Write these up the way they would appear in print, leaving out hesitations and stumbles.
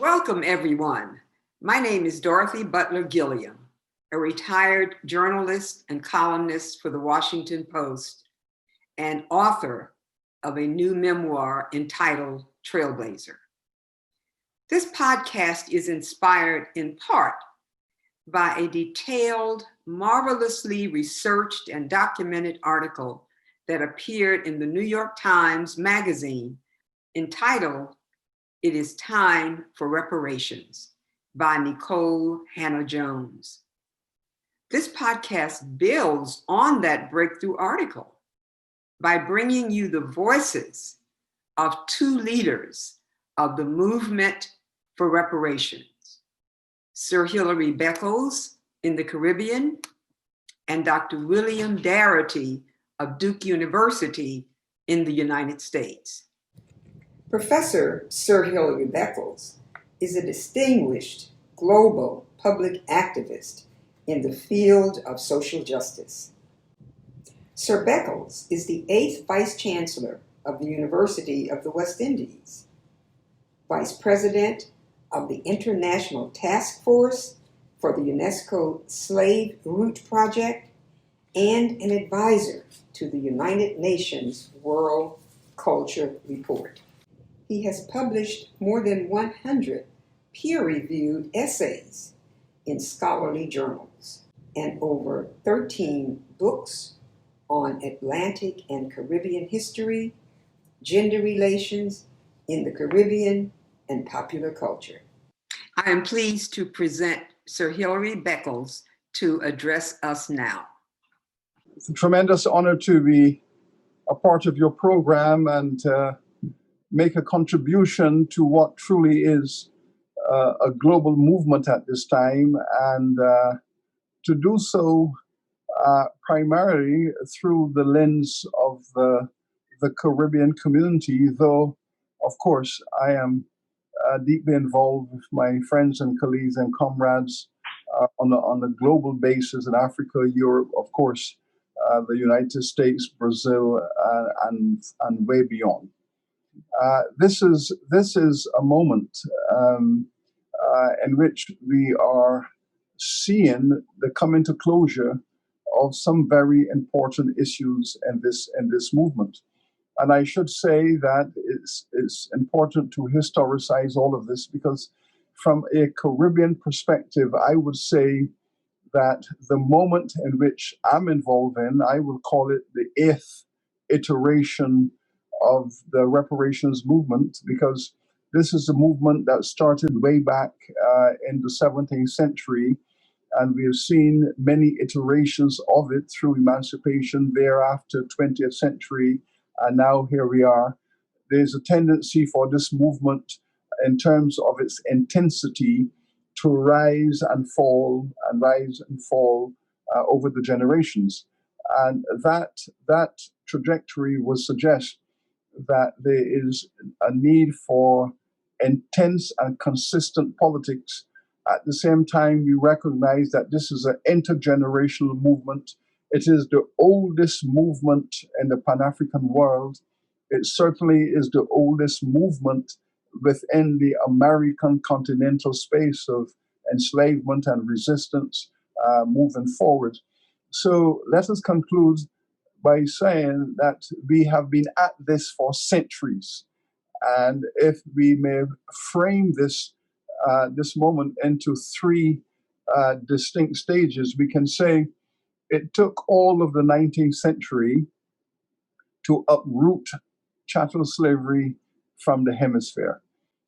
Welcome, everyone. My name is Dorothy Butler Gilliam, a retired journalist and columnist for the Washington Post and author of a new memoir entitled Trailblazer. This podcast is inspired in part by a detailed, marvelously researched and documented article that appeared in the New York Times Magazine entitled "It is Time for Reparations" by Nicole Hannah-Jones. This podcast builds on that breakthrough article by bringing you the voices of two leaders of the movement for reparations, Sir Hilary Beckles in the Caribbean and Dr. William Darity of Duke University in the United States. Professor Sir Hilary Beckles is a distinguished global public activist in the field of social justice. Sir Beckles is the 8th Vice-Chancellor of the University of the West Indies, Vice President of the International Task Force for the UNESCO Slave Route Project, and an advisor to the United Nations World Culture Report. He has published more than 100 peer-reviewed essays in scholarly journals and over 13 books on Atlantic and Caribbean history, gender relations in the Caribbean, and popular culture. I am pleased to present Sir Hilary Beckles to address us now. It's a tremendous honor to be a part of your program and make a contribution to what truly is a global movement at this time, and to do so primarily through the lens of the Caribbean community, though, of course, I am deeply involved with my friends and colleagues and comrades on a global basis in Africa, Europe, of course, the United States, Brazil, and way beyond. This is a moment in which we are seeing the coming to closure of some very important issues in this movement. And I should say that it's important to historicize all of this, because from a Caribbean perspective, I would say that the moment in which I'm involved in, I will call it the 8th iteration of the reparations movement, because this is a movement that started way back in the 17th century, and we have seen many iterations of it through emancipation, thereafter 20th century, and now here we are. There's a tendency for this movement, in terms of its intensity, to rise and fall over the generations. And that trajectory would suggest that there is a need for intense and consistent politics. At the same time, we recognize that this is an intergenerational movement. It is the oldest movement in the Pan-African world. It certainly is the oldest movement within the American continental space of enslavement and resistance moving forward. So let us conclude by saying that we have been at this for centuries. And if we may frame this moment into 3 distinct stages, we can say it took all of the 19th century to uproot chattel slavery from the hemisphere.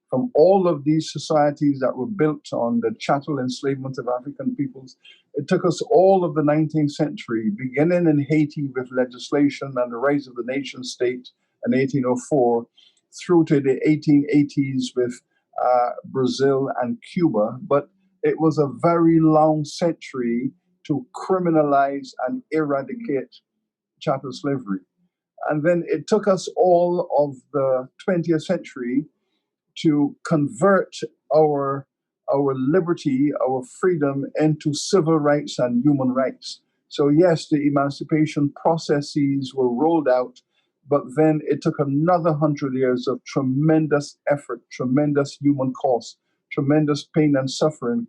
From all of these societies that were built on the chattel enslavement of African peoples, it took us all of the 19th century, beginning in Haiti with legislation and the rise of the nation state in 1804, through to the 1880s with Brazil and Cuba. But it was a very long century to criminalize and eradicate chattel slavery. And then it took us all of the 20th century to convert our liberty, our freedom, into civil rights and human rights. So yes, the emancipation processes were rolled out, but then it took another 100 years of tremendous effort, tremendous human cost tremendous pain and suffering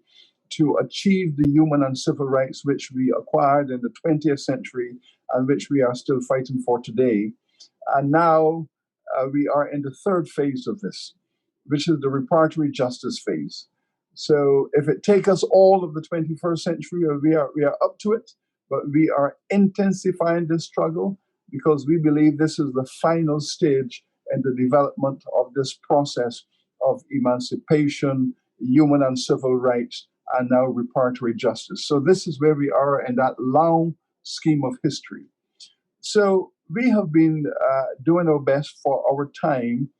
to achieve the human and civil rights which we acquired in the 20th century and which we are still fighting for today. And now we are in the third phase of this, which is the reparatory justice phase. So if it takes us all of the 21st century, we are up to it, but we are intensifying this struggle because we believe this is the final stage in the development of this process of emancipation, human and civil rights, and now reparatory justice. So this is where we are in that long scheme of history. So we have been doing our best for our time,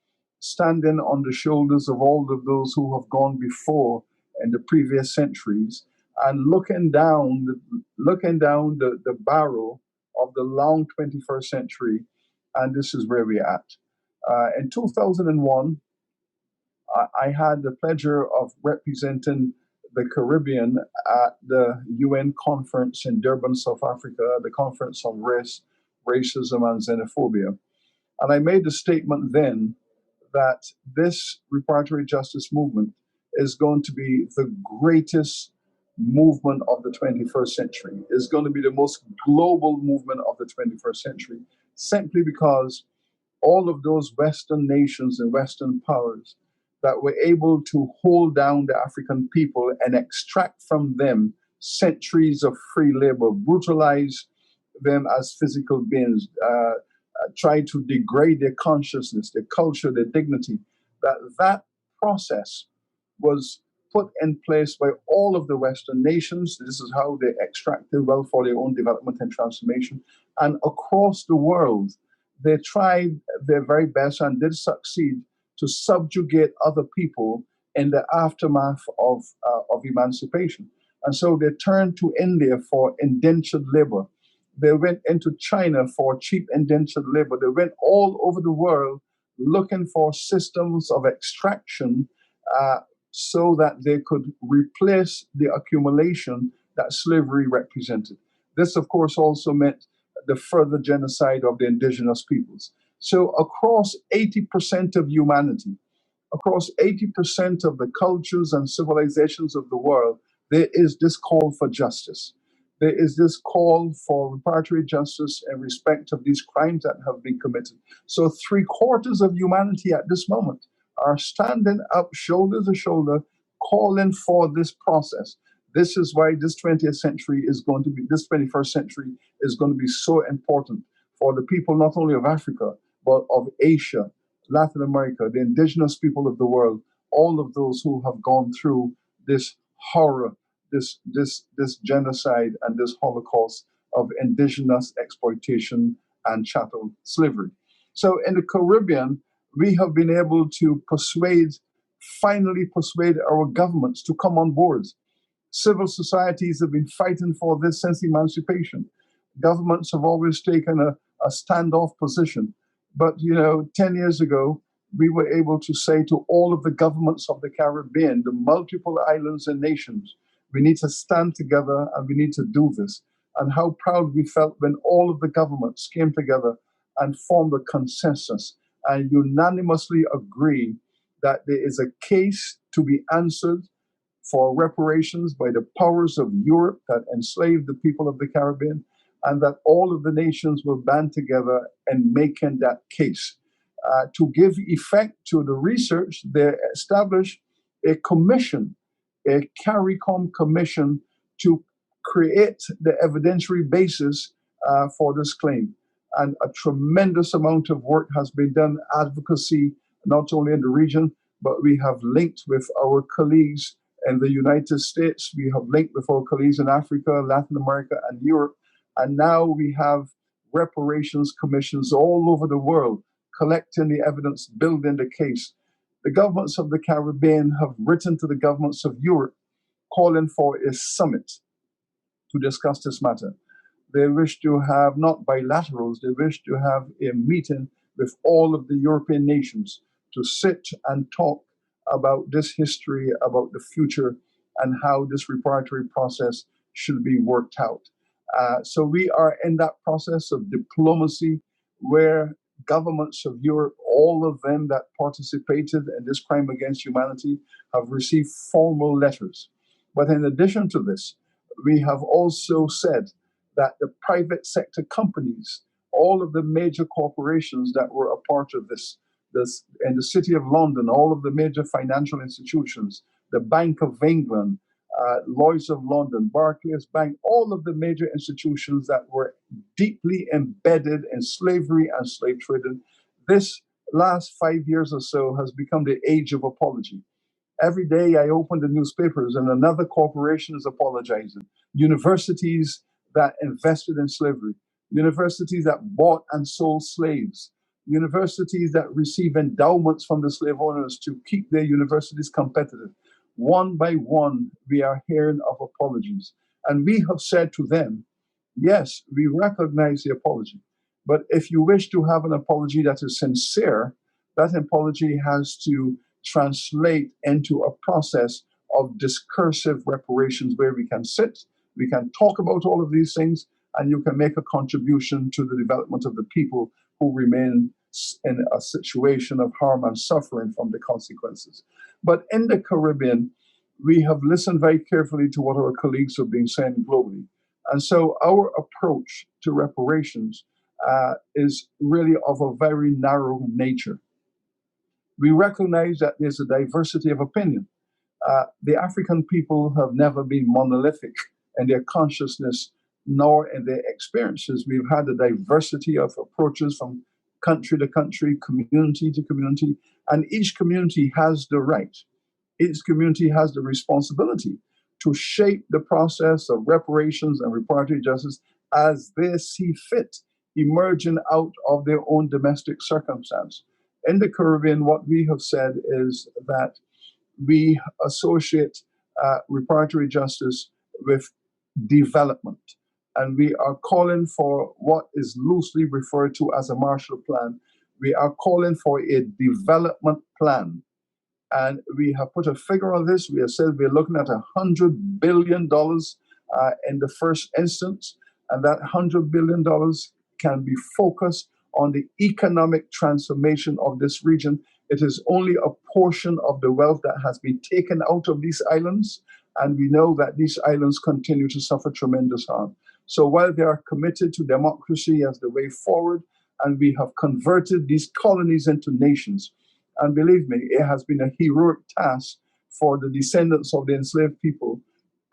standing on the shoulders of all of those who have gone before in the previous centuries, and looking down the barrel of the long 21st century, and this is where we're at. In 2001, I had the pleasure of representing the Caribbean at the UN conference in Durban, South Africa, the conference on race, racism, and xenophobia. And I made the statement then that this reparatory justice movement is going to be the greatest movement of the 21st century. It's going to be the most global movement of the 21st century, simply because all of those Western nations and Western powers that were able to hold down the African people and extract from them centuries of free labor, brutalize them as physical beings, try to degrade their consciousness, their culture, their dignity, that process was put in place by all of the Western nations. This is how they extracted wealth for their own development and transformation. And across the world, they tried their very best and did succeed to subjugate other people in the aftermath of emancipation. And so they turned to India for indentured labor. They went into China for cheap indentured labor. They went all over the world looking for systems of extraction so that they could replace the accumulation that slavery represented. This, of course, also meant the further genocide of the indigenous peoples. So across 80% of humanity, across 80% of the cultures and civilizations of the world, there is this call for justice. There is this call for reparatory justice in respect of these crimes that have been committed. So 3/4 of humanity at this moment are standing up shoulder to shoulder, calling for this process. This is why this 20th century is going to be, this 21st century is going to be so important for the people not only of Africa, but of Asia, Latin America, the indigenous people of the world, all of those who have gone through this horror, this genocide and this Holocaust of indigenous exploitation and chattel slavery. So in the Caribbean, we have been able to finally persuade our governments to come on board. Civil societies have been fighting for this since emancipation. Governments have always taken a standoff position. But, 10 years ago, we were able to say to all of the governments of the Caribbean, the multiple islands and nations, we need to stand together and we need to do this. And how proud we felt when all of the governments came together and formed a consensus and unanimously agreed that there is a case to be answered for reparations by the powers of Europe that enslaved the people of the Caribbean, and that all of the nations will band together in making that case. To give effect to the research, they established a commission, a CARICOM commission, to create the evidentiary basis for this claim. And a tremendous amount of work has been done, advocacy, not only in the region, but we have linked with our colleagues in the United States, we have linked with our colleagues in Africa, Latin America, and Europe. And now we have reparations commissions all over the world, collecting the evidence, building the case. The governments of the Caribbean have written to the governments of Europe, calling for a summit to discuss this matter. They wish to have not bilaterals, they wish to have a meeting with all of the European nations to sit and talk about this history, about the future, and how this reparatory process should be worked out. So we are in that process of diplomacy where governments of Europe all of them that participated in this crime against humanity have received formal letters. But in addition to this, we have also said that the private sector companies, all of the major corporations that were a part of this in the City of London, all of the major financial institutions, the Bank of England, Lloyds of London, Barclays Bank, all of the major institutions that were deeply embedded in slavery and slave trading, this last 5 years or so has become the age of apology. Every day I open the newspapers and another corporation is apologizing. Universities that invested in slavery, universities that bought and sold slaves, universities that receive endowments from the slave owners to keep their universities competitive. One by one, we are hearing of apologies. And we have said to them, yes, we recognize the apology. But if you wish to have an apology that is sincere, that apology has to translate into a process of discursive reparations where we can sit, we can talk about all of these things, and you can make a contribution to the development of the people who remain in a situation of harm and suffering from the consequences. But in the Caribbean, we have listened very carefully to what our colleagues have been saying globally. And so our approach to reparations is really of a very narrow nature. We recognize that there's a diversity of opinion. The African people have never been monolithic in their consciousness nor in their experiences. We've had a diversity of approaches from country to country, community to community, and each community has the right, each community has the responsibility to shape the process of reparations and reparatory justice as they see fit, emerging out of their own domestic circumstance. In the Caribbean, what we have said is that we associate reparatory justice with development. And we are calling for what is loosely referred to as a Marshall Plan. We are calling for a development plan. And we have put a figure on this. We have said we're looking at $100 billion in the first instance. And that $100 billion can be focused on the economic transformation of this region. It is only a portion of the wealth that has been taken out of these islands. And we know that these islands continue to suffer tremendous harm. So while they are committed to democracy as the way forward, and we have converted these colonies into nations, and believe me, it has been a heroic task for the descendants of the enslaved people,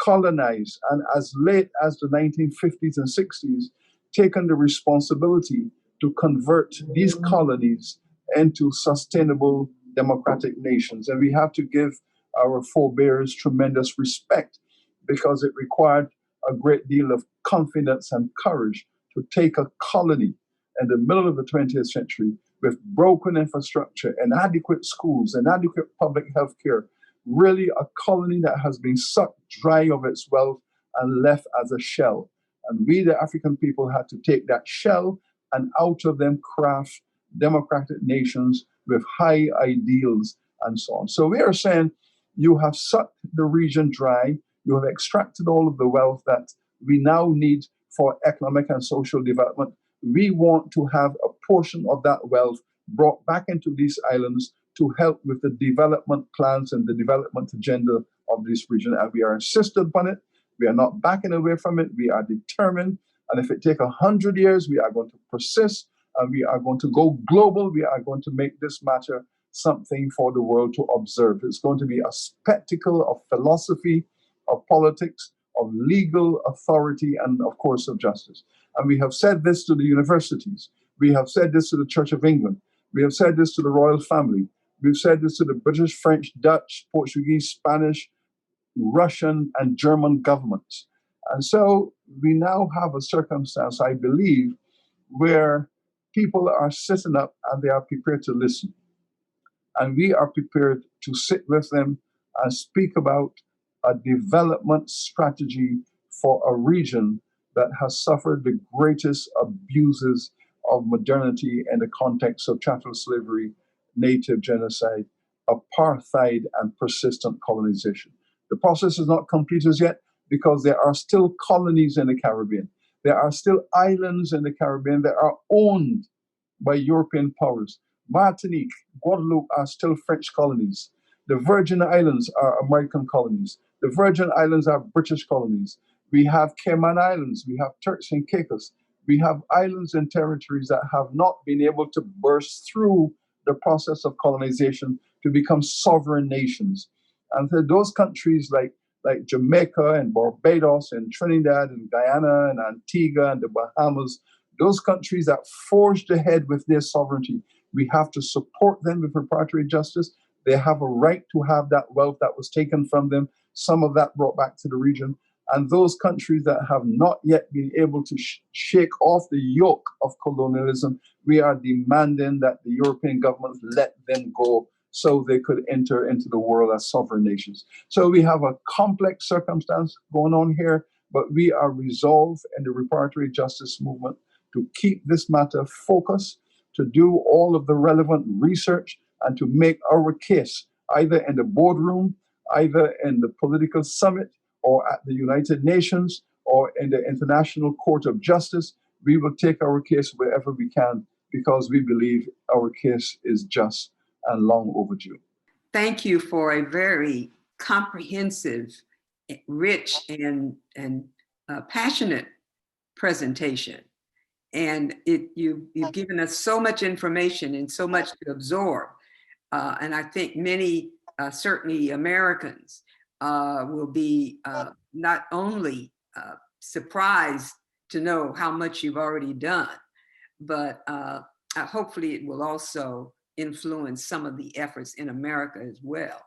colonized, and as late as the 1950s and 60s, taken the responsibility to convert these colonies into sustainable democratic nations. And we have to give our forebears tremendous respect because it required a great deal of confidence and courage to take a colony in the middle of the 20th century with broken infrastructure, inadequate schools, inadequate public health care, really a colony that has been sucked dry of its wealth and left as a shell. And we, the African people, had to take that shell and out of them craft democratic nations with high ideals and so on. So we are saying you have sucked the region dry, you have extracted all of the wealth that we now need for economic and social development. We want to have a portion of that wealth brought back into these islands to help with the development plans and the development agenda of this region. And we are insistent upon it. We are not backing away from it. We are determined. And if it takes 100 years, we are going to persist and we are going to go global. We are going to make this matter something for the world to observe. It's going to be a spectacle of philosophy, of politics, of legal authority, and of course of justice. And we have said this to the universities. We have said this to the Church of England. We have said this to the royal family. We've said this to the British, French, Dutch, Portuguese, Spanish, Russian, and German governments. And so we now have a circumstance, I believe, where people are sitting up and they are prepared to listen. And we are prepared to sit with them and speak about a development strategy for a region that has suffered the greatest abuses of modernity in the context of chattel slavery, native genocide, apartheid, and persistent colonization. The process is not complete as yet because there are still colonies in the Caribbean. There are still islands in the Caribbean that are owned by European powers. Martinique, Guadeloupe are still French colonies. The Virgin Islands are American colonies. The Virgin Islands are British colonies. We have Cayman Islands, we have Turks and Caicos. We have islands and territories that have not been able to burst through the process of colonization to become sovereign nations. And so those countries like Jamaica and Barbados and Trinidad and Guyana and Antigua and the Bahamas, those countries that forged ahead with their sovereignty, we have to support them with reparatory justice. They have a right to have that wealth that was taken from them, some of that brought back to the region. And those countries that have not yet been able to shake off the yoke of colonialism, we are demanding that the European governments let them go so they could enter into the world as sovereign nations. So we have a complex circumstance going on here, but we are resolved in the reparatory justice movement to keep this matter focused, to do all of the relevant research, and to make our case either in the boardroom, either in the political summit, or at the United Nations, or in the International Court of Justice. We will take our case wherever we can because we believe our case is just and long overdue. Thank you for a very comprehensive, rich, and passionate presentation. And you've given us so much information and so much to absorb. And I think many, certainly Americans, will be not only surprised to know how much you've already done, but hopefully it will also influence some of the efforts in America as well.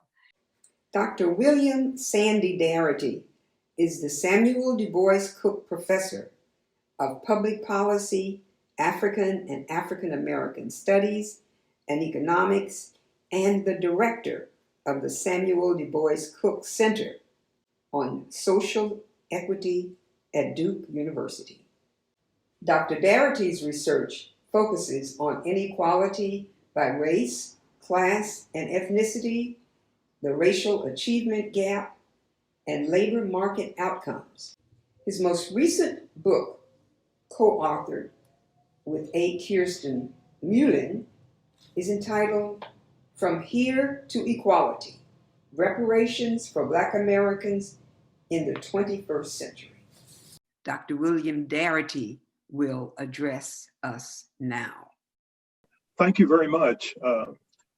Dr. William Sandy Darity is the Samuel DuBois Cook Professor of Public Policy, African and African American Studies and Economics, and the Director of the Samuel DuBois Cook Center on Social Equity at Duke University. Dr. Darity's research focuses on inequality by race, class, and ethnicity, the racial achievement gap, and labor market outcomes. His most recent book, co-authored with A. Kirsten Mullen, is entitled From Here to Equality, Reparations for Black Americans in the 21st Century. Dr. William Darity will address us now. Thank you very much,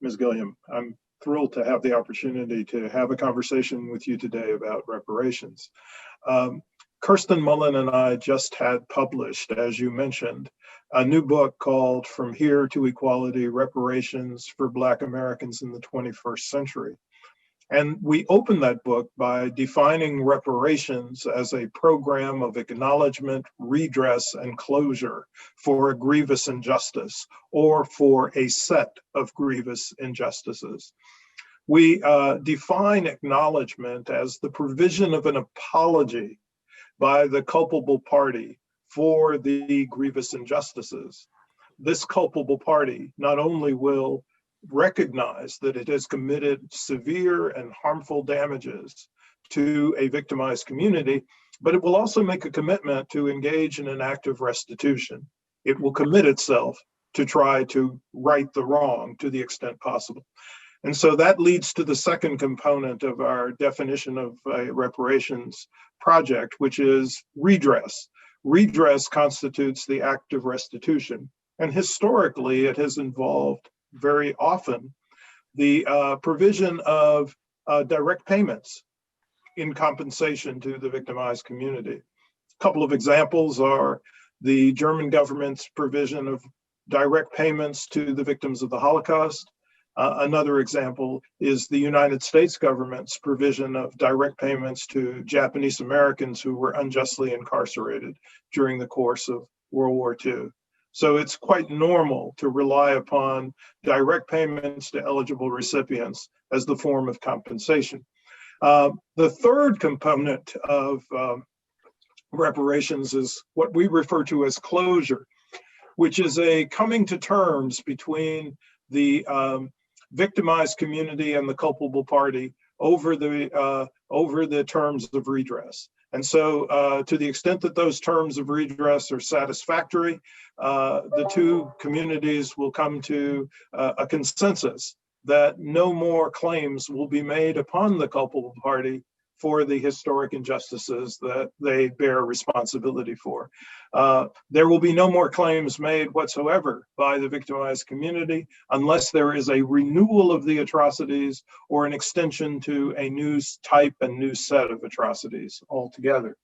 Ms. Gilliam. I'm thrilled to have the opportunity to have a conversation with you today about reparations. Kirsten Mullen and I just had published, as you mentioned, a new book called From Here to Equality, Reparations for Black Americans in the 21st Century. And we opened that book by defining reparations as a program of acknowledgement, redress, and closure for a grievous injustice or for a set of grievous injustices. We define acknowledgement as the provision of an apology by the culpable party for the grievous injustices. This culpable party not only will recognize that it has committed severe and harmful damages to a victimized community, but it will also make a commitment to engage in an act of restitution. It will commit itself to try to right the wrong to the extent possible. And so that leads to the second component of our definition of a reparations project, which is redress. Redress constitutes the act of restitution. And historically, it has involved very often the provision of direct payments in compensation to the victimized community. A couple of examples are the German government's provision of direct payments to the victims of the Holocaust. Another example is the United States government's provision of direct payments to Japanese Americans who were unjustly incarcerated during the course of World War II. So it's quite normal to rely upon direct payments to eligible recipients as the form of compensation. The third component of reparations is what we refer to as closure, which is a coming to terms between the victimized community and the culpable party over the terms of redress. And so to the extent that those terms of redress are satisfactory, the two communities will come to a consensus that no more claims will be made upon the culpable party for the historic injustices that they bear responsibility for. There will be no more claims made whatsoever by the victimized community unless there is a renewal of the atrocities or an extension to a new type and new set of atrocities altogether.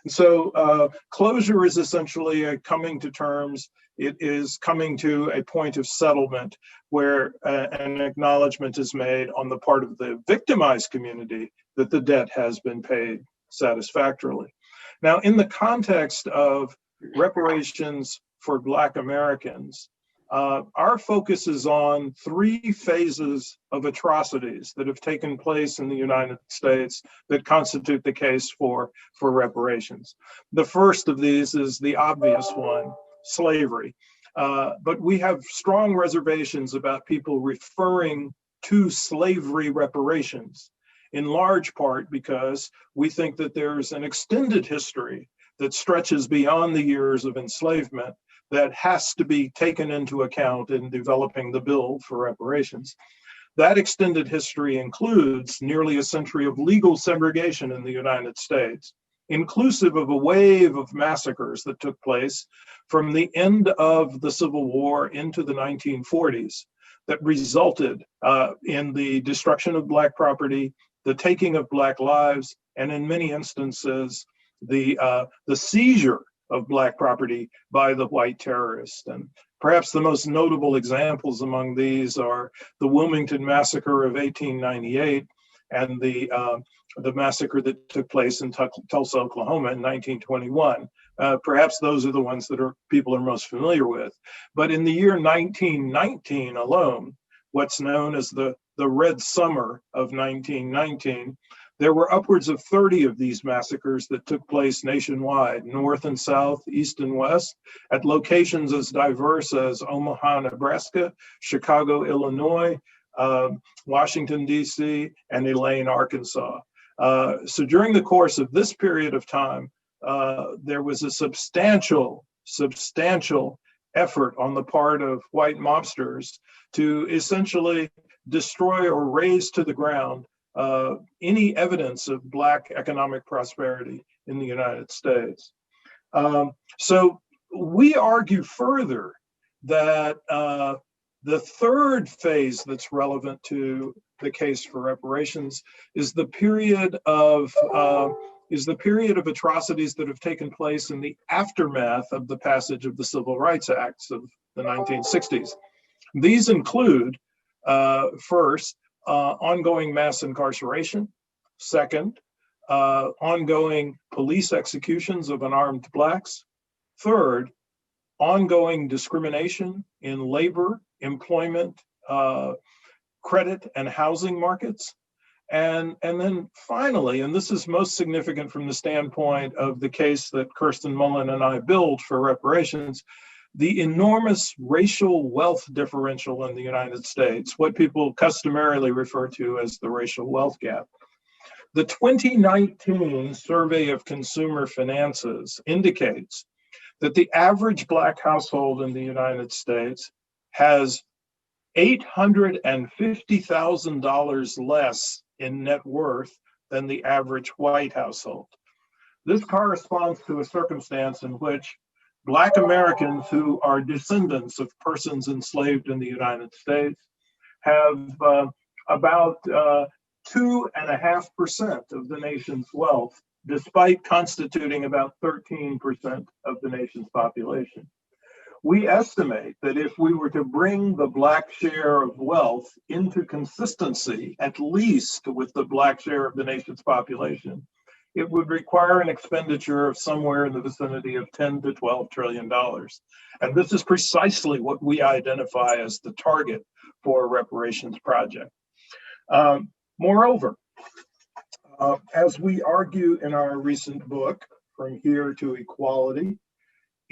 And so closure is essentially a coming to terms. It is coming to a point of settlement where an acknowledgement is made on the part of the victimized community that the debt has been paid satisfactorily. Now, in the context of reparations for Black Americans, our focus is on three phases of atrocities that have taken place in the United States that constitute the case for reparations. The first of these is the obvious one, slavery. But we have strong reservations about people referring to slavery reparations, in large part because we think that there's an extended history that stretches beyond the years of enslavement that has to be taken into account in developing the bill for reparations. That extended history includes nearly a century of legal segregation in the United States, inclusive of a wave of massacres that took place from the end of the Civil War into the 1940s that resulted in the destruction of Black property, the taking of Black lives, and in many instances, the seizure of Black property by the white terrorists. And perhaps the most notable examples among these are the Wilmington Massacre of 1898 and the massacre that took place in Tulsa, Oklahoma in 1921. Perhaps those are the ones that people are most familiar with. But in the year 1919 alone, what's known as the Red Summer of 1919, there were upwards of 30 of these massacres that took place nationwide, north and south, east and west, at locations as diverse as Omaha, Nebraska, Chicago, Illinois, Washington, D.C., and Elaine, Arkansas. So during the course of this period of time, there was a substantial effort on the part of white mobsters to essentially destroy or raze to the ground any evidence of Black economic prosperity in the United States. So we argue further that the third phase that's relevant to the case for reparations is the period of atrocities that have taken place in the aftermath of the passage of the Civil Rights Acts of the 1960s. These include, first, ongoing mass incarceration. Second, ongoing police executions of unarmed Blacks. Third, ongoing discrimination in labor, employment, credit, and housing markets. And then finally, and this is most significant from the standpoint of the case that Kirsten Mullen and I build for reparations, the enormous racial wealth differential in the United States, what people customarily refer to as the racial wealth gap. The 2019 Survey of Consumer Finances indicates that the average Black household in the United States has $850,000 less in net worth than the average white household. This corresponds to a circumstance in which Black Americans who are descendants of persons enslaved in the United States have about 2.5% of the nation's wealth, despite constituting about 13% of the nation's population. We estimate that if we were to bring the Black share of wealth into consistency, at least with the Black share of the nation's population, it would require an expenditure of somewhere in the vicinity of $10 to $12 trillion. And this is precisely what we identify as the target for a reparations project. Moreover, as we argue in our recent book, From Here to Equality,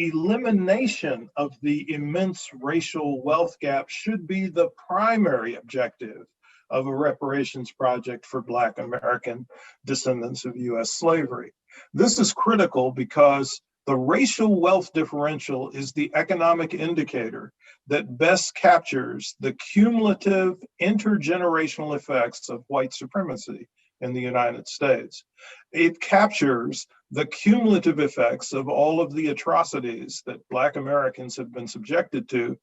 elimination of the immense racial wealth gap should be the primary objective of a reparations project for Black American descendants of US slavery. This is critical because the racial wealth differential is the economic indicator that best captures the cumulative intergenerational effects of white supremacy in the United States. It captures the cumulative effects of all of the atrocities that Black Americans have been subjected to,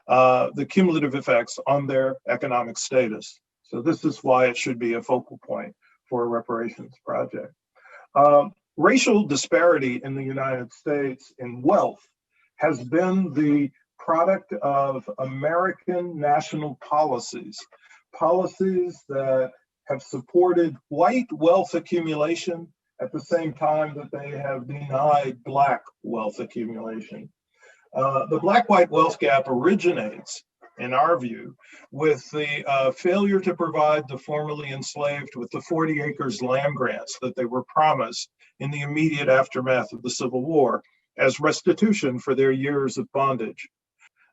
the cumulative effects on their economic status. So this is why it should be a focal point for a reparations project. Racial disparity in the United States in wealth has been the product of American national policies, policies that have supported white wealth accumulation at the same time that they have denied Black wealth accumulation. The Black-white wealth gap originates, in our view, with the failure to provide the formerly enslaved with the 40 acres land grants that they were promised in the immediate aftermath of the Civil War as restitution for their years of bondage.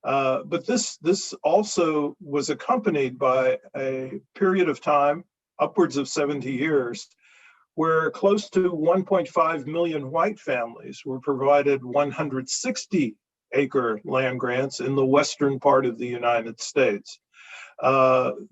But this also was accompanied by a period of time, upwards of 70 years, where close to 1.5 million white families were provided 160-acre land grants in the western part of the United States.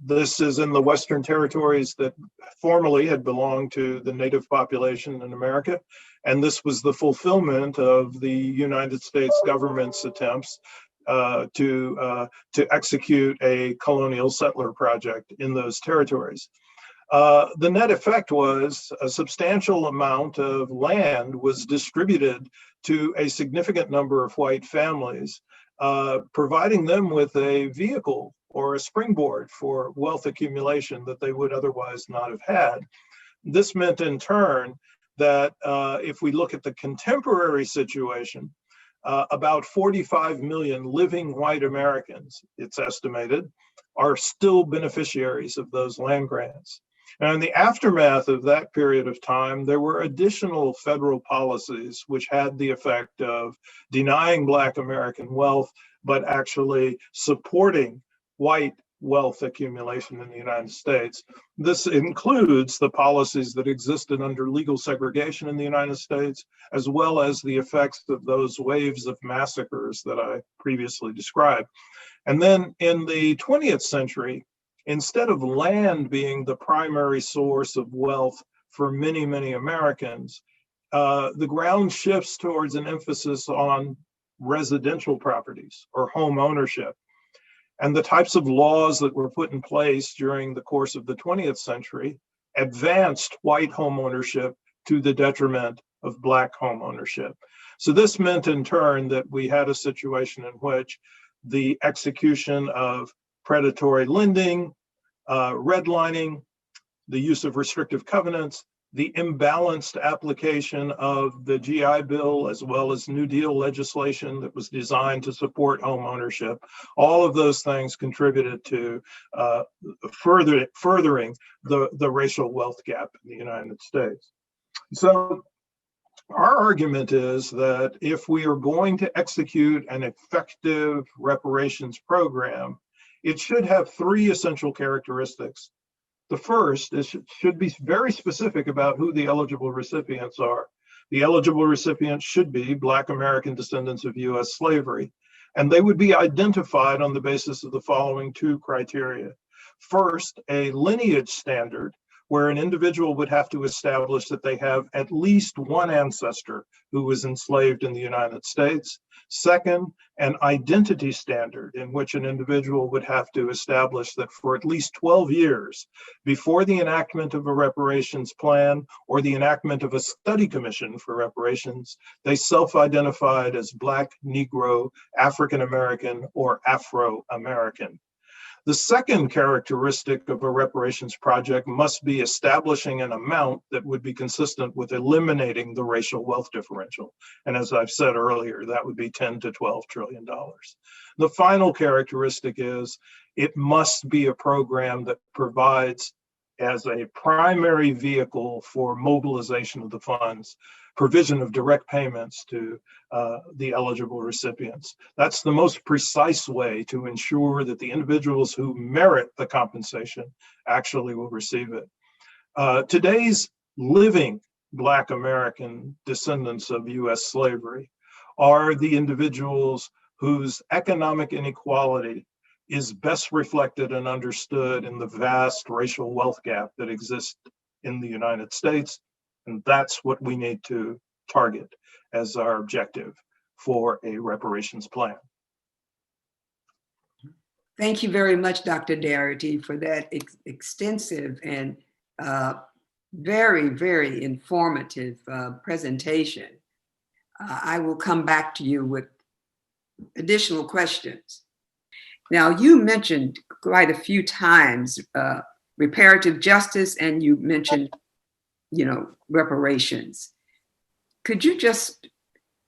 This is in the Western territories that formerly had belonged to the native population in America, and this was the fulfillment of the United States government's attempts to execute a colonial settler project in those territories. The net effect was a substantial amount of land was distributed to a significant number of white families, providing them with a vehicle or a springboard for wealth accumulation that they would otherwise not have had. This meant in turn that if we look at the contemporary situation, about 45 million living white Americans, it's estimated, are still beneficiaries of those land grants. And in the aftermath of that period of time, there were additional federal policies which had the effect of denying Black American wealth, but actually supporting white wealth accumulation in the United States. This includes the policies that existed under legal segregation in the United States, as well as the effects of those waves of massacres that I previously described. And then in the 20th century, instead of land being the primary source of wealth for many, many Americans, the ground shifts towards an emphasis on residential properties or home ownership. And the types of laws that were put in place during the course of the 20th century advanced white home ownership to the detriment of Black home ownership. So this meant in turn that we had a situation in which the execution of predatory lending, redlining, the use of restrictive covenants, the imbalanced application of the GI Bill, as well as New Deal legislation that was designed to support home ownership. All of those things contributed to furthering the racial wealth gap in the United States. So our argument is that if we are going to execute an effective reparations program, it should have three essential characteristics. The first is it should be very specific about who the eligible recipients are. The eligible recipients should be Black American descendants of US slavery, and they would be identified on the basis of the following two criteria. First, a lineage standard, where an individual would have to establish that they have at least one ancestor who was enslaved in the United States. Second, an identity standard in which an individual would have to establish that for at least 12 years before the enactment of a reparations plan or the enactment of a study commission for reparations, they self-identified as Black, Negro, African American, or Afro-American. The second characteristic of a reparations project must be establishing an amount that would be consistent with eliminating the racial wealth differential. And as I've said earlier, that would be $10 to $12 trillion. The final characteristic is it must be a program that provides as a primary vehicle for mobilization of the funds, provision of direct payments to the eligible recipients. That's the most precise way to ensure that the individuals who merit the compensation actually will receive it. Today's living Black American descendants of US slavery are the individuals whose economic inequality is best reflected and understood in the vast racial wealth gap that exists in the United States. And that's what we need to target as our objective for a reparations plan. Thank you very much, Dr. Darity, for that extensive and very, very informative presentation. I will come back to you with additional questions. Now, you mentioned quite a few times reparative justice, and you mentioned, reparations. Could you just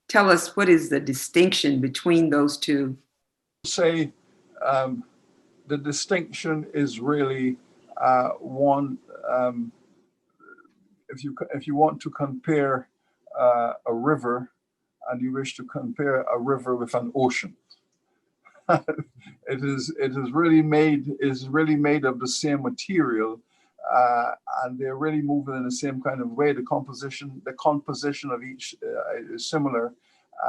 tell us what is the distinction between those two? Say the distinction is really one. If you want to compare a river, and you wish to compare a river with an ocean, it is really made of the same material, and they're really moving in the same kind of way. The composition of each is similar,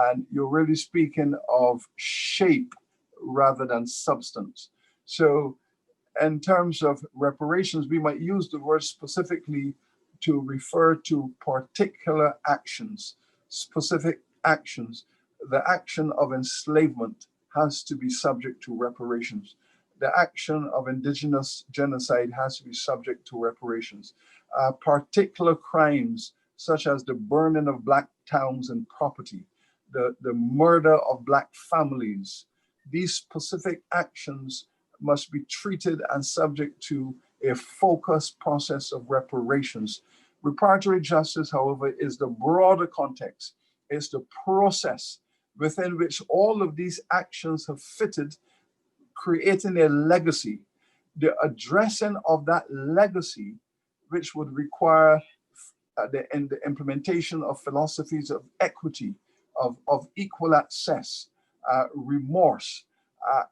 and you're really speaking of shape rather than substance. So in terms of reparations, we might use the word specifically to refer to particular actions, specific actions. The action of enslavement has to be subject to reparations. The action of indigenous genocide has to be subject to reparations. Particular crimes such as the burning of Black towns and property, the murder of Black families, these specific actions must be treated and subject to a focused process of reparations. Reparatory justice, however, is the broader context. It's the process within which all of these actions have fitted, creating a legacy. The addressing of that legacy, which would require the implementation of philosophies of equity, of equal access, remorse,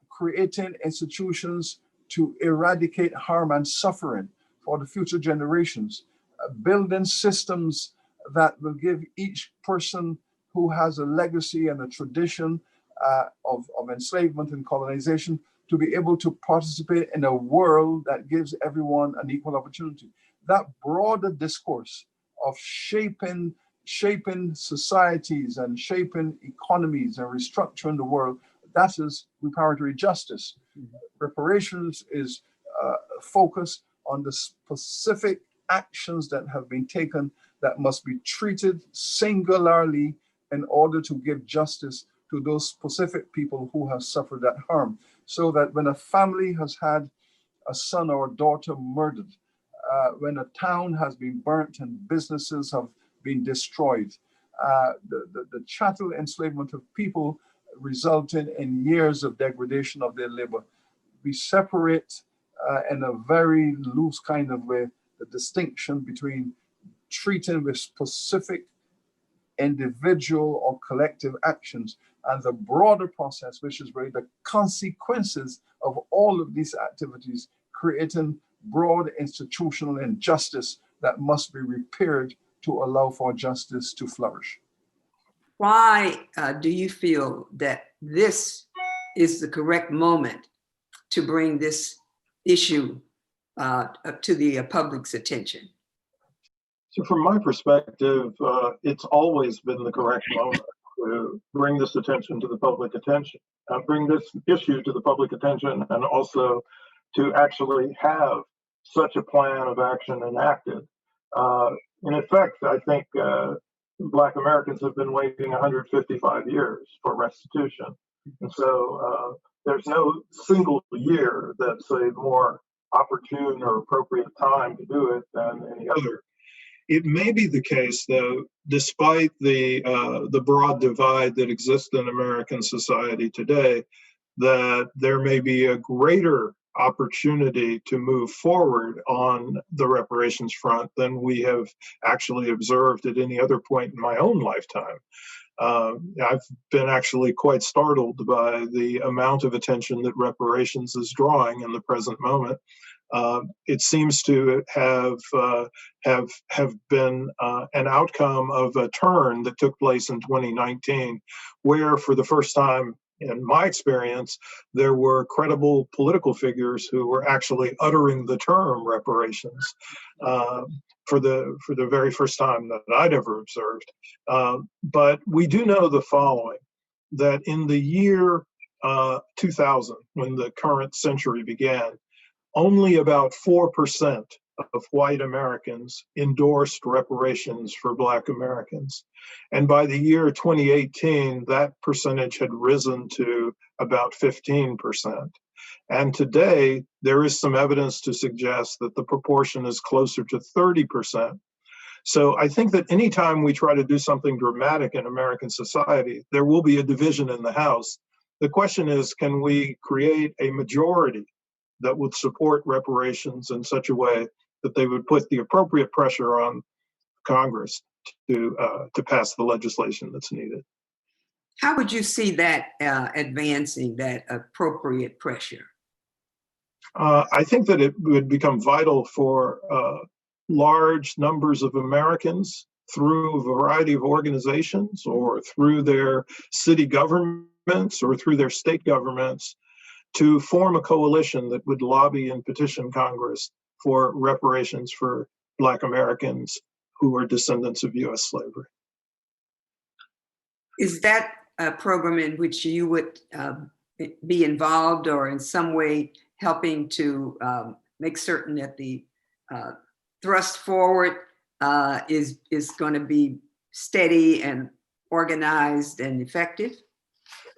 creating institutions to eradicate harm and suffering for the future generations, building systems that will give each person who has a legacy and a tradition of enslavement and colonization to be able to participate in a world that gives everyone an equal opportunity. That broader discourse of shaping societies and shaping economies and restructuring the world, that is reparatory justice. Reparations is focused on the specific actions that have been taken that must be treated singularly in order to give justice to those specific people who have suffered that harm. So that when a family has had a son or a daughter murdered, when a town has been burnt and businesses have been destroyed, the chattel enslavement of people resulting in years of degradation of their labor, we separate in a very loose kind of way the distinction between treating with specific individual or collective actions and the broader process, which is really the consequences of all of these activities, creating broad institutional injustice that must be repaired to allow for justice to flourish. Why do you feel that this is the correct moment to bring this issue to the public's attention? So from my perspective, it's always been the correct moment to bring this attention to the public attention, bring this issue to the public attention, and also to actually have such a plan of action enacted. In effect, I think Black Americans have been waiting 155 years for restitution. And so there's no single year that's a more opportune or appropriate time to do it than any other. It may be the case, though, despite the broad divide that exists in American society today, that there may be a greater opportunity to move forward on the reparations front than we have actually observed at any other point in my own lifetime. I've been actually quite startled by the amount of attention that reparations is drawing in the present moment. It seems to have been an outcome of a turn that took place in 2019, where for the first time in my experience, there were credible political figures who were actually uttering the term reparations for the very first time that I'd ever observed. But we do know the following, that in the year 2000, when the current century began, only about 4% of white Americans endorsed reparations for Black Americans. And by the year 2018, that percentage had risen to about 15%. And today, there is some evidence to suggest that the proportion is closer to 30%. So I think that anytime we try to do something dramatic in American society, there will be a division in the House. The question is, can we create a majority that would support reparations in such a way that they would put the appropriate pressure on Congress to pass the legislation that's needed? How would you see that advancing that appropriate pressure? I think that it would become vital for large numbers of Americans through a variety of organizations or through their city governments or through their state governments to form a coalition that would lobby and petition Congress for reparations for Black Americans who are descendants of U.S. slavery. Is that a program in which you would be involved or in some way helping to make certain that the thrust forward is going to be steady and organized and effective?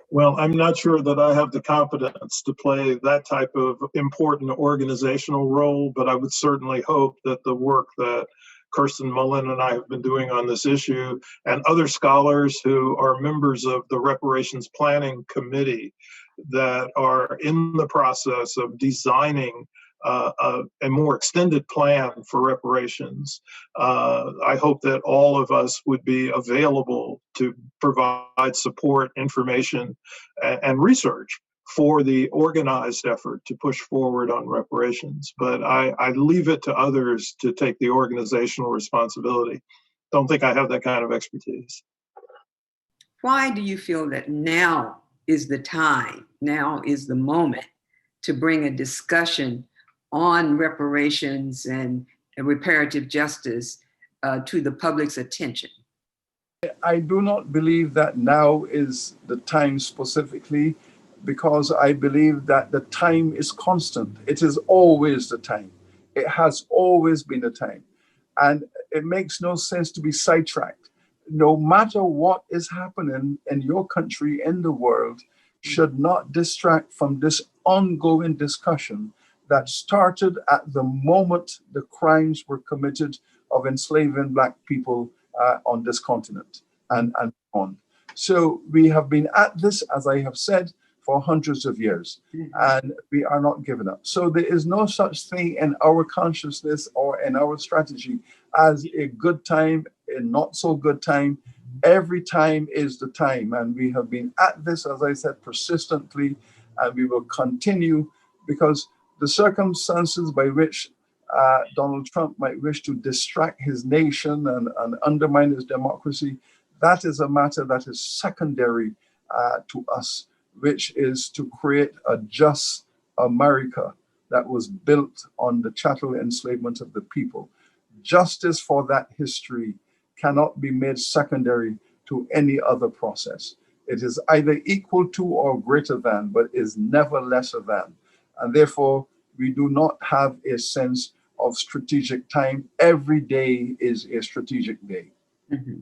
Well, I'm not sure that I have the competence to play that type of important organizational role, but I would certainly hope that the work that Kirsten Mullen and I have been doing on this issue, and other scholars who are members of the Reparations Planning Committee that are in the process of designing a more extended plan for reparations. I hope that all of us would be available to provide support, information, and research for the organized effort to push forward on reparations. But I leave it to others to take the organizational responsibility. Don't think I have that kind of expertise. Why do you feel that now is the time, now is the moment to bring a discussion on reparations and reparative justice to the public's attention? I do not believe that now is the time specifically, because I believe that the time is constant. It is always the time. It has always been the time. And it makes no sense to be sidetracked. No matter what is happening in your country, in the world, should not distract from this ongoing discussion that started at the moment the crimes were committed of enslaving Black people on this continent and on. So we have been at this, as I have said, for hundreds of years, and we are not giving up. So there is no such thing in our consciousness or in our strategy as a good time, a not so good time. Every time is the time, and we have been at this, as I said, persistently, and we will continue, because the circumstances by which Donald Trump might wish to distract his nation and undermine his democracy, that is a matter that is secondary to us, which is to create a just America that was built on the chattel enslavement of the people. Justice for that history cannot be made secondary to any other process. It is either equal to or greater than, but is never lesser than. And therefore, we do not have a sense of strategic time. Every day is a strategic day. Mm-hmm.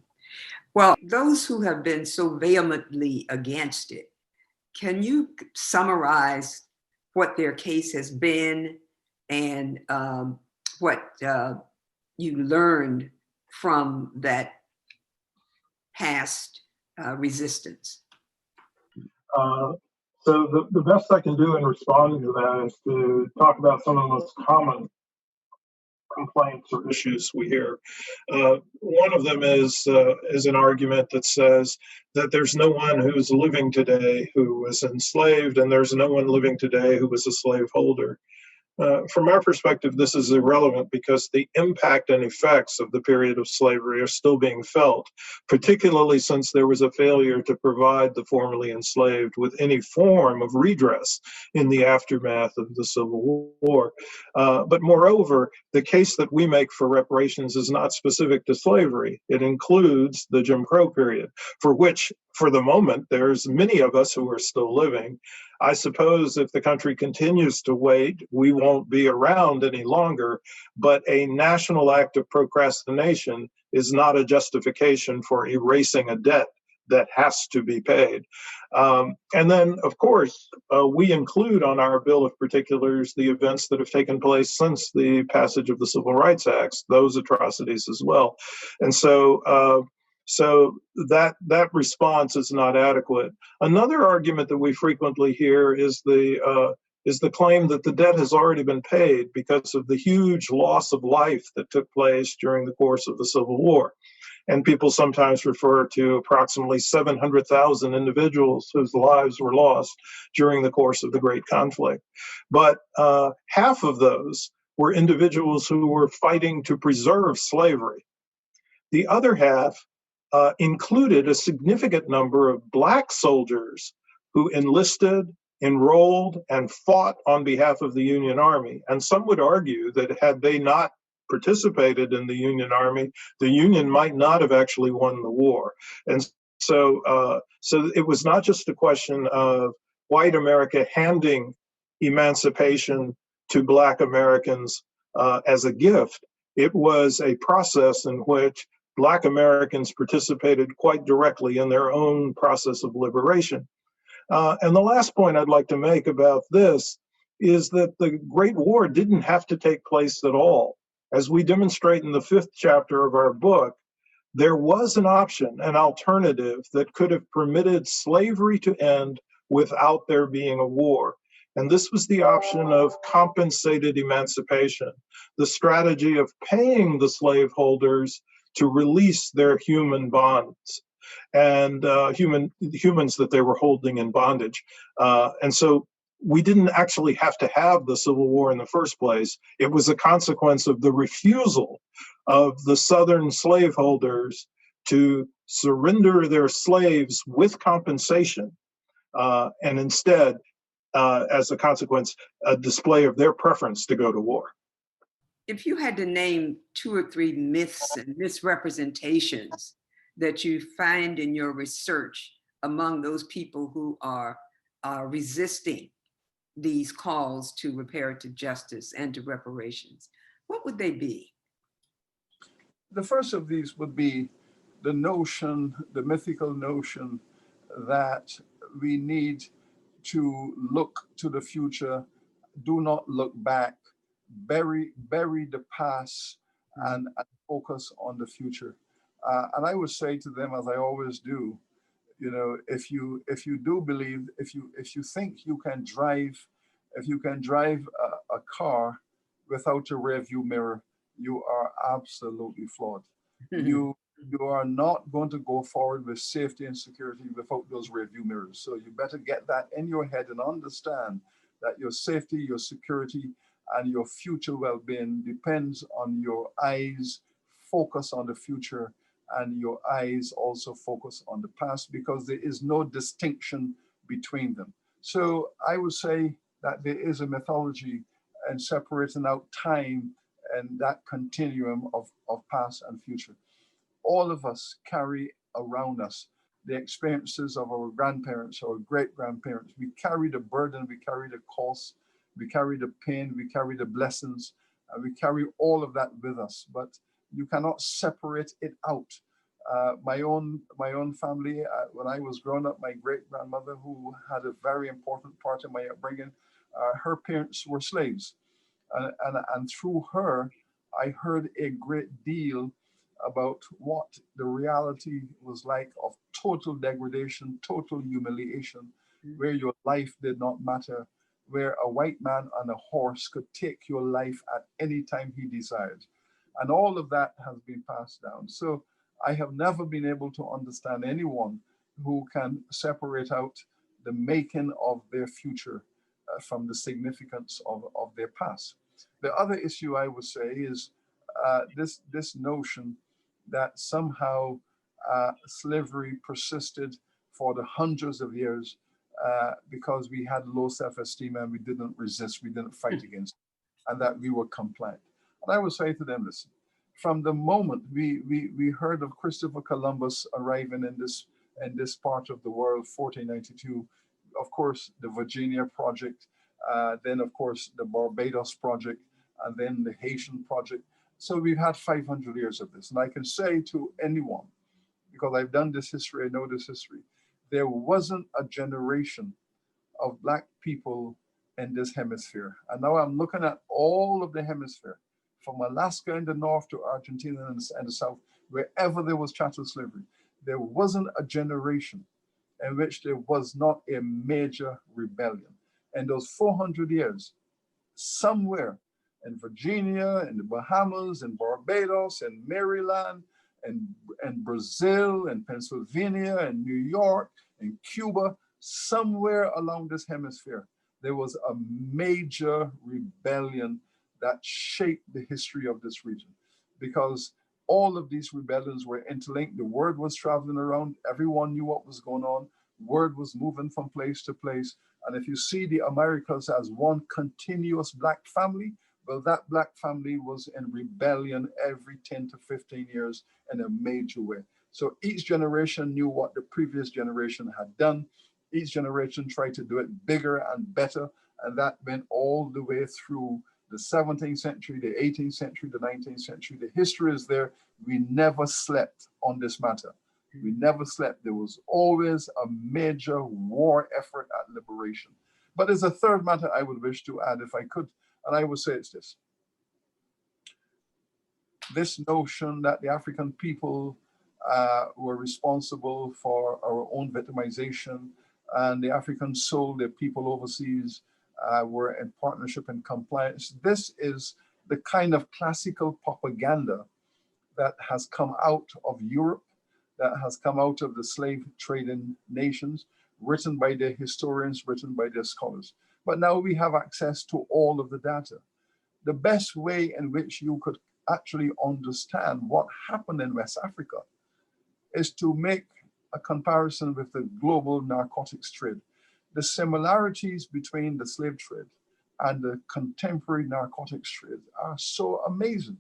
Well, those who have been so vehemently against it, can you summarize what their case has been and what you learned from that past resistance? So the best I can do in responding to that is to talk about some of the most common complaints or issues we hear. One of them is an argument that says that there's no one who's living today who was enslaved, and there's no one living today who was a slaveholder. From our perspective, this is irrelevant because the impact and effects of the period of slavery are still being felt, particularly since there was a failure to provide the formerly enslaved with any form of redress in the aftermath of the Civil War. But moreover, the case that we make for reparations is not specific to slavery. It includes the Jim Crow period, for which, for the moment, there's many of us who are still living. I suppose if the country continues to wait, we won't be around any longer, but a national act of procrastination is not a justification for erasing a debt that has to be paid. And then, of course, we include on our Bill of Particulars the events that have taken place since the passage of the Civil Rights Acts, those atrocities as well. And so that response is not adequate. Another argument that we frequently hear is the claim that the debt has already been paid because of the huge loss of life that took place during the course of the Civil War. And people sometimes refer to approximately 700,000 individuals whose lives were lost during the course of the Great Conflict. But half of those were individuals who were fighting to preserve slavery. The other half included a significant number of Black soldiers who enlisted, enrolled, and fought on behalf of the Union Army. And some would argue that had they not participated in the Union Army, the Union might not have actually won the war. And so it was not just a question of white America handing emancipation to Black Americans as a gift. It was a process in which Black Americans participated quite directly in their own process of liberation. And the last point I'd like to make about this is that the Great War didn't have to take place at all. As we demonstrate in the 5th chapter of our book, there was an option, an alternative that could have permitted slavery to end without there being a war. And this was the option of compensated emancipation, the strategy of paying the slaveholders to release their human bonds and humans that they were holding in bondage. And so we didn't actually have to have the Civil War in the first place. It was a consequence of the refusal of the Southern slaveholders to surrender their slaves with compensation, and instead, as a consequence, a display of their preference to go to war. If you had to name 2 or 3 myths and misrepresentations that you find in your research among those people who are resisting these calls to reparative justice and to reparations, what would they be? The first of these would be the notion, the mythical notion that we need to look to the future, do not look back, bury the past, and focus on the future. And I would say to them, as I always do, if you do believe, if you think you can drive, a car without a rear view mirror, you are absolutely flawed. You are not going to go forward with safety and security without those rear view mirrors. So you better get that in your head and understand that your safety, your security, and your future well-being depends on your eyes focus on the future and your eyes also focus on the past, because there is no distinction between them. So I would say that there is a mythology and separating out time and that continuum of past and future. All of us carry around us the experiences of our grandparents or great-grandparents. We carry the burden, we carry the cost, we carry the pain, we carry the blessings, and we carry all of that with us, but you cannot separate it out. My own family, when I was growing up, my great-grandmother, who had a very important part in my upbringing, her parents were slaves. And through her, I heard a great deal about what the reality was like of total degradation, total humiliation, where your life did not matter, where a white man on a horse could take your life at any time he desired. And all of that has been passed down. So I have never been able to understand anyone who can separate out the making of their future from the significance of their past. The other issue I would say is this notion that somehow slavery persisted for the hundreds of years because we had low self-esteem and we didn't resist, we didn't fight against it, and that we were compliant. And I would say to them, listen, from the moment we heard of Christopher Columbus arriving in this part of the world, 1492, of course, the Virginia Project, then of course the Barbados Project, and then the Haitian Project. So we've had 500 years of this. And I can say to anyone, because I've done this history, I know this history, there wasn't a generation of Black people in this hemisphere. And now I'm looking at all of the hemisphere, from Alaska in the north to Argentina in the south, wherever there was chattel slavery. There wasn't a generation in which there was not a major rebellion. And those 400 years, somewhere in Virginia, in the Bahamas, in Barbados, in Maryland, and Brazil, and Pennsylvania, and New York, and Cuba, somewhere along this hemisphere, there was a major rebellion that shaped the history of this region. Because all of these rebellions were interlinked. The word was traveling around. Everyone knew what was going on. Word was moving from place to place. And if you see the Americas as one continuous Black family, well, that Black family was in rebellion every 10 to 15 years in a major way. So each generation knew what the previous generation had done. Each generation tried to do it bigger and better. And that went all the way through the 17th century, the 18th century, the 19th century. The history is there. We never slept on this matter. We never slept. There was always a major war effort at liberation. But there's a third matter I would wish to add, if I could, and I would say it's this. This notion that the African people were responsible for our own victimization, and the Africans sold their people overseas, were in partnership and compliance. This is the kind of classical propaganda that has come out of Europe, that has come out of the slave trading nations, written by their historians, written by their scholars. But now we have access to all of the data. The best way in which you could actually understand what happened in West Africa is to make a comparison with the global narcotics trade. The similarities between the slave trade and the contemporary narcotics trade are so amazing.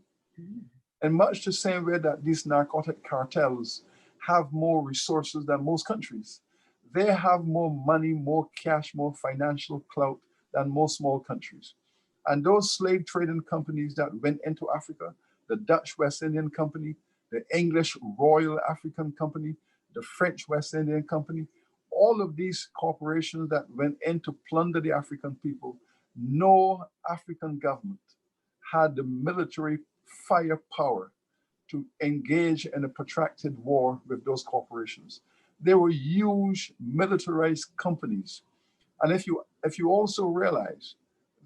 In much the same way that these narcotic cartels have more resources than most countries. They have more money, more cash, more financial clout than most small countries. And those slave trading companies that went into Africa, the Dutch West Indian Company, the English Royal African Company, the French West Indian Company, all of these corporations that went in to plunder the African people, no African government had the military firepower to engage in a protracted war with those corporations. They were huge militarized companies. And if you also realize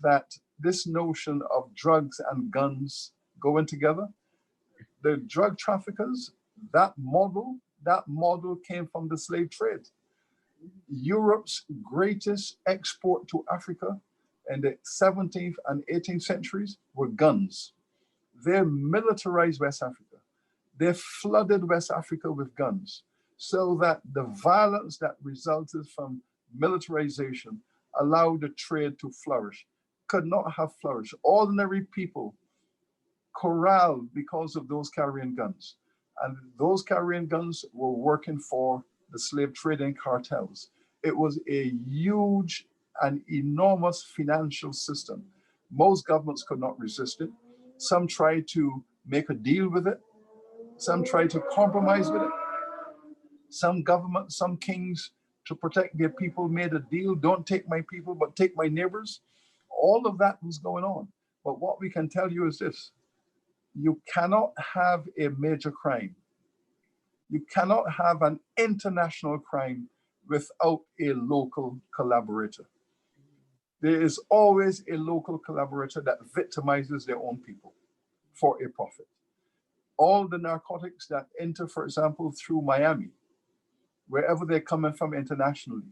that this notion of drugs and guns going together, the drug traffickers, that model came from the slave trade. Europe's greatest export to Africa in the 17th and 18th centuries were guns. They militarized West Africa. They flooded West Africa with guns, so that the violence that resulted from militarization allowed the trade to flourish. Could not have flourished. Ordinary people corralled because of those carrying guns. And those carrying guns were working for the slave trading cartels. It was a huge and enormous financial system. Most governments could not resist it. Some tried to make a deal with it. Some tried to compromise with it. Some governments, some kings, to protect their people, made a deal. Don't take my people, but take my neighbors. All of that was going on. But what we can tell you is this: you cannot have a major crime. You cannot have an international crime without a local collaborator. There is always a local collaborator that victimizes their own people for a profit. All the narcotics that enter, for example, through Miami, wherever they're coming from internationally,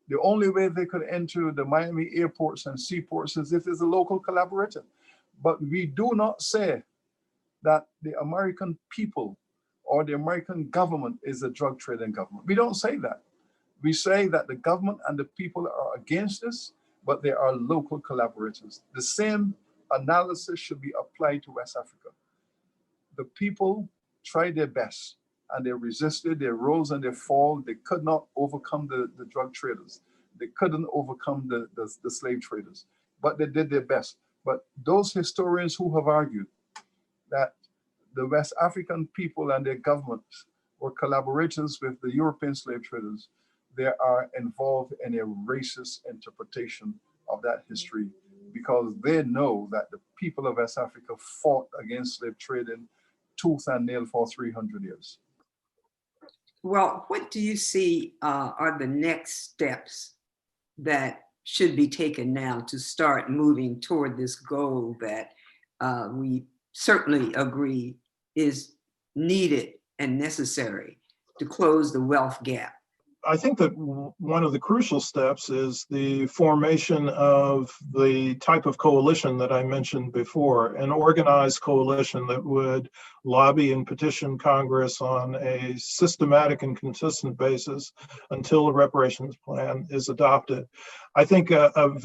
the only way they could enter the Miami airports and seaports is if there's a local collaborator. But we do not say that the American people or the American government is a drug trading government. We don't say that. We say that the government and the people are against this, but they are local collaborators. The same analysis should be applied to West Africa. The people tried their best and they resisted, they rose and they fall. They could not overcome the drug traders. They couldn't overcome the slave traders, but they did their best. But those historians who have argued that the West African people and their governments were collaborators with the European slave traders, they are involved in a racist interpretation of that history, because they know that the people of West Africa fought against slave trading tooth and nail for 300 years. Well, what do you see are the next steps that should be taken now to start moving toward this goal that we certainly agree is needed and necessary to close the wealth gap? I think that one of the crucial steps is the formation of the type of coalition that I mentioned before, an organized coalition that would lobby and petition Congress on a systematic and consistent basis until a reparations plan is adopted. I think an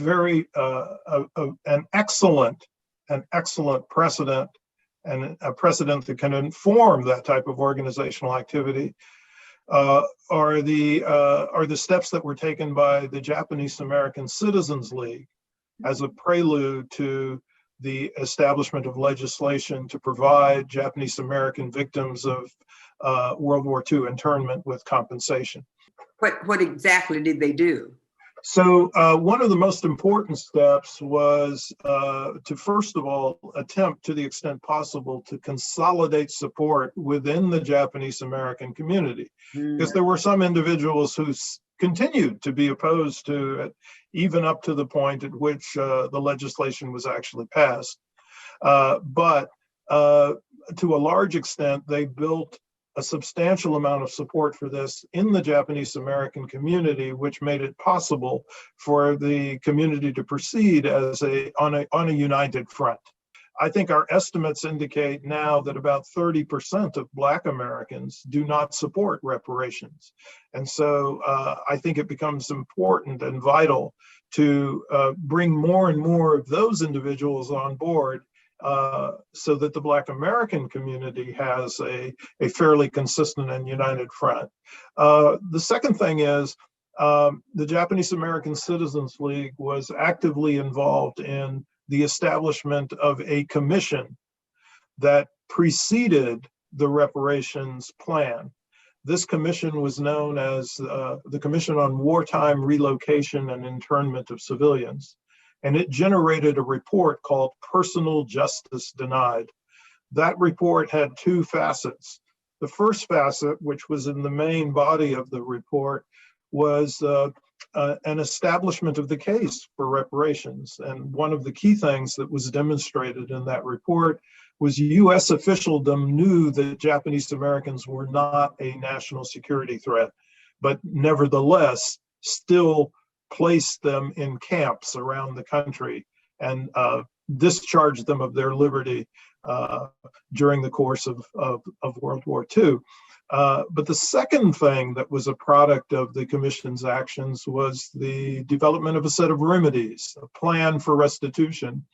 excellent precedent, and a precedent that can inform that type of organizational activity are the steps that were taken by the Japanese American Citizens League as a prelude to the establishment of legislation to provide Japanese American victims of World War II internment with compensation. What exactly did they do? So one of the most important steps was to, first of all, attempt to the extent possible to consolidate support within the Japanese American community, because there were some individuals who continued to be opposed to it, even up to the point at which the legislation was actually passed. But to a large extent, they built a substantial amount of support for this in the Japanese American community, which made it possible for the community to proceed as on a united front. I think our estimates indicate now that about 30% of Black Americans do not support reparations. And so I think it becomes important and vital to bring more and more of those individuals on board so that the Black American community has a fairly consistent and united front. The second thing is the Japanese American Citizens League was actively involved in the establishment of a commission that preceded the reparations plan. This commission was known as the Commission on Wartime Relocation and Internment of Civilians. And it generated a report called Personal Justice Denied. That report had two facets. The first facet, which was in the main body of the report, was an establishment of the case for reparations. And one of the key things that was demonstrated in that report was U.S. officialdom knew that Japanese Americans were not a national security threat, but nevertheless still placed them in camps around the country and discharged them of their liberty during the course of World War II. But the second thing that was a product of the Commission's actions was the development of a set of remedies, a plan for restitution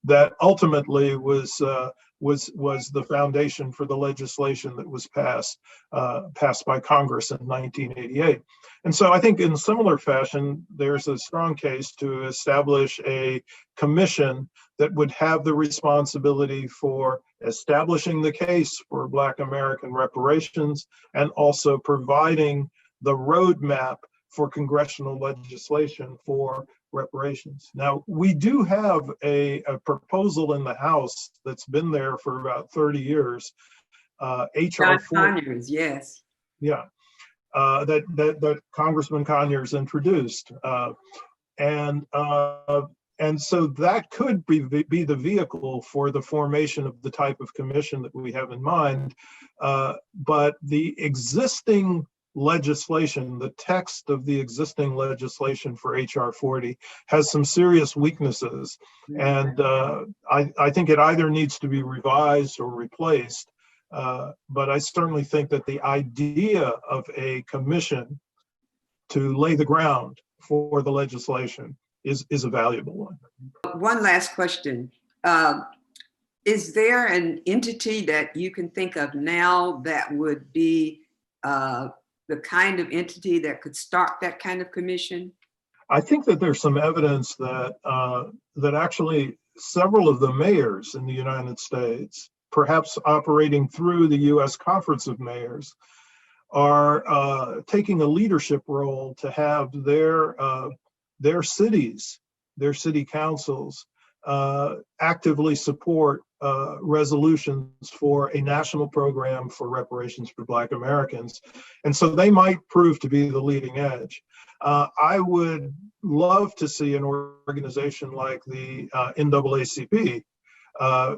that ultimately was the foundation for the legislation that was passed by Congress in 1988. And so I think in similar fashion, there's a strong case to establish a commission that would have the responsibility for establishing the case for Black American reparations and also providing the roadmap for congressional legislation for reparations. Now, we do have a proposal in the House that's been there for about 30 years, HR 4. Yes. Yeah. that Congressman Conyers introduced. And so that could be the vehicle for the formation of the type of commission that we have in mind. But the existing legislation, the text of the existing legislation for HR 40 has some serious weaknesses. And I think it either needs to be revised or replaced. But I certainly think that the idea of a commission to lay the ground for the legislation is a valuable one. One last question. Is there an entity that you can think of now that would be the kind of entity that could start that kind of commission? I think that there's some evidence that that actually several of the mayors in the United States, perhaps operating through the U.S. Conference of Mayors, are taking a leadership role to have their cities, their city councils, actively support resolutions for a national program for reparations for Black Americans. And so they might prove to be the leading edge. I would love to see an organization like the NAACP,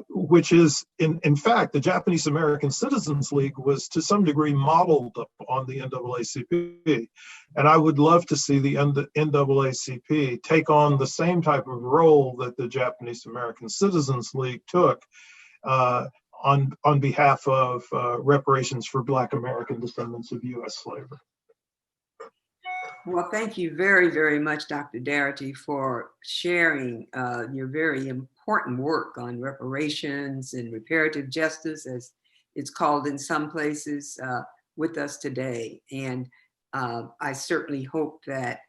which is, in fact, the Japanese American Citizens League was to some degree modeled on the NAACP. And I would love to see the NAACP take on the same type of role that the Japanese American Citizens League took on behalf of reparations for Black American descendants of U.S. slavery. Well, thank you very, very much, Dr. Darity, for sharing your very important work on reparations and reparative justice, as it's called in some places, with us today. And I certainly hope that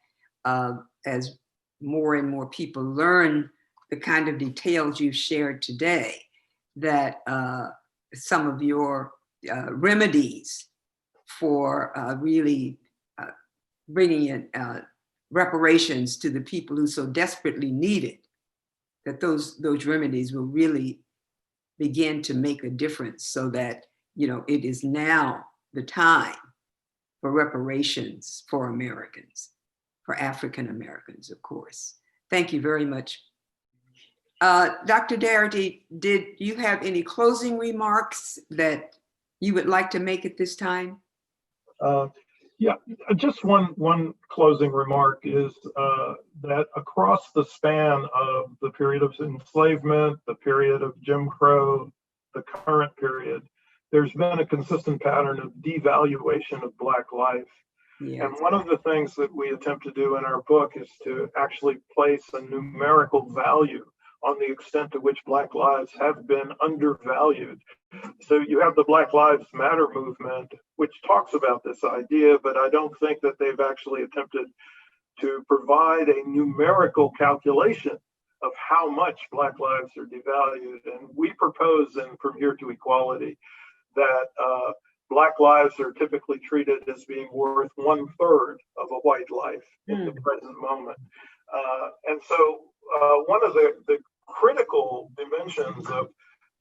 as more and more people learn the kind of details you've shared today, that some of your remedies for really bringing in reparations to the people who so desperately need it, that those remedies will really begin to make a difference, so that, you know, it is now the time for reparations for Americans, for African Americans, of course. Thank you very much. Dr. Darity, did you have any closing remarks that you would like to make at this time? Yeah, just one closing remark is that across the span of the period of enslavement, the period of Jim Crow, the current period, there's been a consistent pattern of devaluation of Black life. Yes. And one of the things that we attempt to do in our book is to actually place a numerical value on the extent to which Black lives have been undervalued. So you have the Black Lives Matter movement, which talks about this idea, but I don't think that they've actually attempted to provide a numerical calculation of how much Black lives are devalued. And we propose in From Here to Equality that Black lives are typically treated as being worth 1/3 of a white life in the present moment. And so one of the critical dimensions of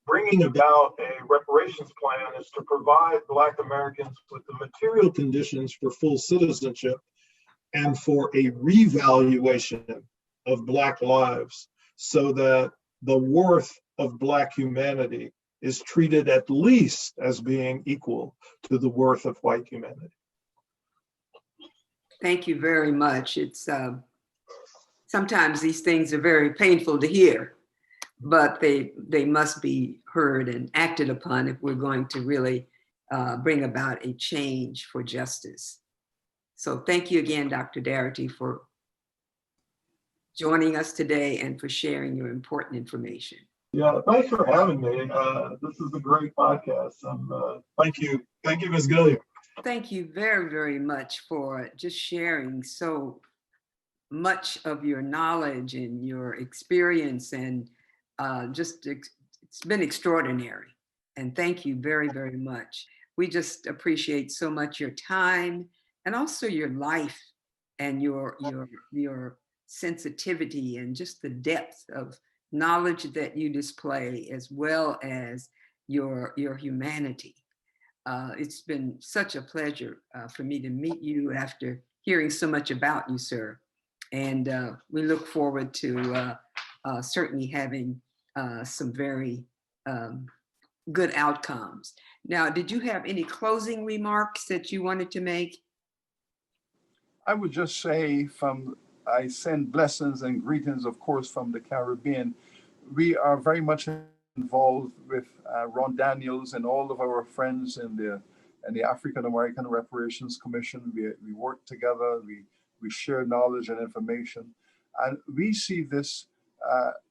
bringing about a reparations plan is to provide Black Americans with the material conditions for full citizenship and for a revaluation of Black lives, so that the worth of Black humanity is treated at least as being equal to the worth of white humanity. Thank you very much. It's sometimes these things are very painful to hear, but they must be heard and acted upon if we're going to really bring about a change for justice. So thank you again, Dr. Darity, for joining us today and for sharing your important information. Yeah, thanks for having me. This is a great podcast. Thank you, Ms. Gilliam. Thank you very, very much for just sharing so much of your knowledge and your experience, and it's been extraordinary. And thank you very, very much. We just appreciate so much your time and also your life and your sensitivity and just the depth of knowledge that you display, as well as your humanity. It's been such a pleasure for me to meet you after hearing so much about you, sir. And we look forward to certainly having some very good outcomes. Now, did you have any closing remarks that you wanted to make? I would just say I send blessings and greetings, of course, from the Caribbean. We are very much involved with Ron Daniels and all of our friends in the African American Reparations Commission. We work together, we share knowledge and information. And we see this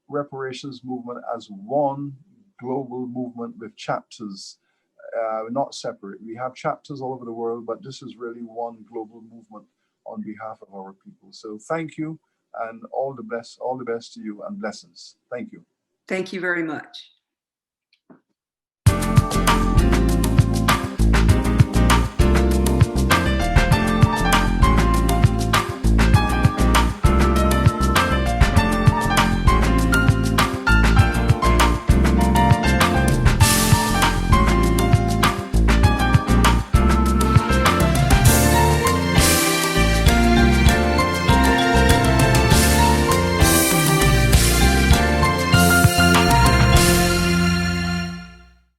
reparations movement as one global movement with chapters, not separate. We have chapters all over the world, but this is really one global movement on behalf of our people. So thank you, and all the best to you, and blessings. Thank you. Thank you very much.